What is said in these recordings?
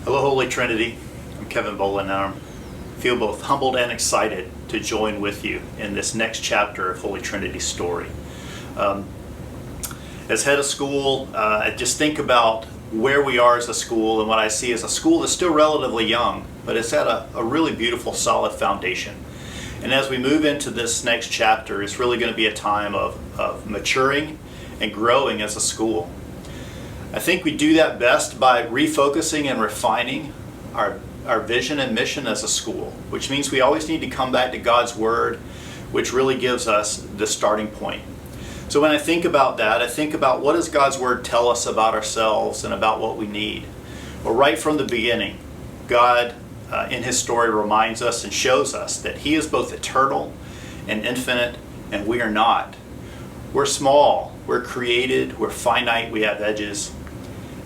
Hello, Holy Trinity. I'm Kevin Bolin, and I feel both humbled and excited to join with you in this next chapter of Holy Trinity's story. As head of school, I just think about where we are as a school, and what I see as a school that's still relatively young, but it's at a really beautiful, solid foundation. And as we move into this next chapter, it's really going to be a time of maturing and growing as a school. I think we do that best by refocusing and refining our vision and mission as a school, which means we always need to come back to God's Word, which really gives us the starting point. So when I think about that, I think about what does God's Word tell us about ourselves and about what we need? Well, right from the beginning, God in His story reminds us and shows us that He is both eternal and infinite, and we are not. We're small, we're created, we're finite, we have edges.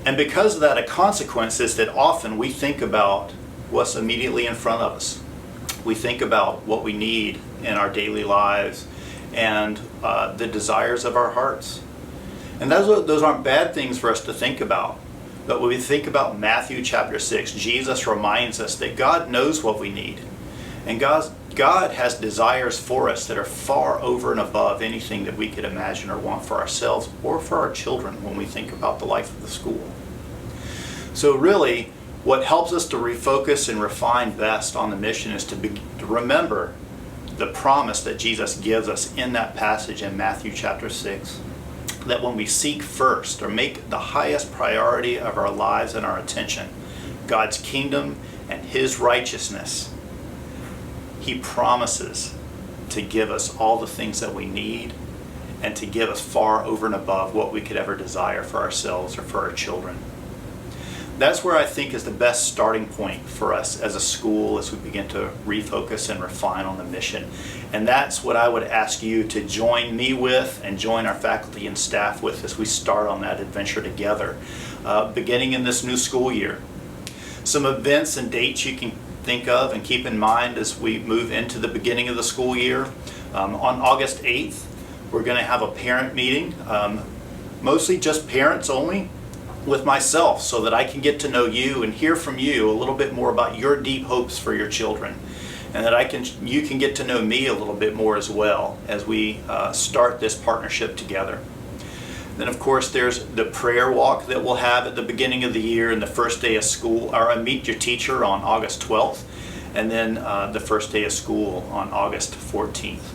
And because of that, a consequence is that often we think about what's immediately in front of us. We think about what we need in our daily lives and the desires of our hearts. And those aren't bad things for us to think about. But when we think about Matthew chapter 6, Jesus reminds us that God knows what we need. And God has desires for us that are far over and above anything that we could imagine or want for ourselves or for our children when we think about the life of the school. So really, what helps us to refocus and refine best on the mission is to remember the promise that Jesus gives us in that passage in Matthew chapter 6, that when we seek first or make the highest priority of our lives and our attention God's kingdom and His righteousness, He promises to give us all the things that we need and to give us far over and above what we could ever desire for ourselves or for our children. That's where I think is the best starting point for us as a school as we begin to refocus and refine on the mission. And that's what I would ask you to join me with and join our faculty and staff with as we start on that adventure together, beginning in this new school year. Some events and dates you can think of and keep in mind as we move into the beginning of the school year. On August 8th, we're going to have a parent meeting, mostly just parents only, with myself, so that I can get to know you and hear from you a little bit more about your deep hopes for your children, and that you can get to know me a little bit more as well as we start this partnership together. Then of course there's the prayer walk that we'll have at the beginning of the year and the first day of school, or Meet Your Teacher on August 12th, and then the first day of school on August 14th.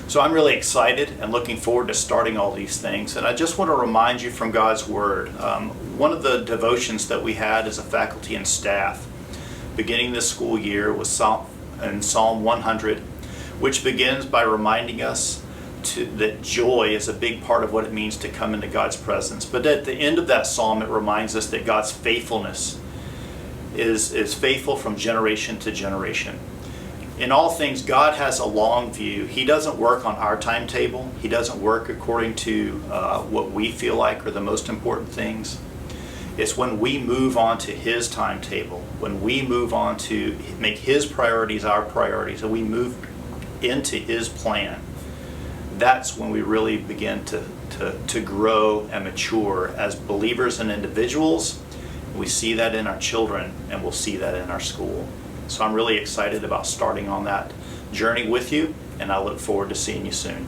So I'm really excited and looking forward to starting all these things. And I just want to remind you from God's Word, one of the devotions that we had as a faculty and staff beginning this school year was Psalm 100, which begins by reminding us that joy is a big part of what it means to come into God's presence. But at the end of that psalm, it reminds us that God's faithfulness is faithful from generation to generation. In all things, God has a long view. He doesn't work on our timetable. He doesn't work according to what we feel like are the most important things. It's when we move on to His timetable, when we move on to make His priorities our priorities, and we move into His plan, that's when we really begin to grow and mature as believers and individuals. We see that in our children, and we'll see that in our school. So I'm really excited about starting on that journey with you, and I look forward to seeing you soon.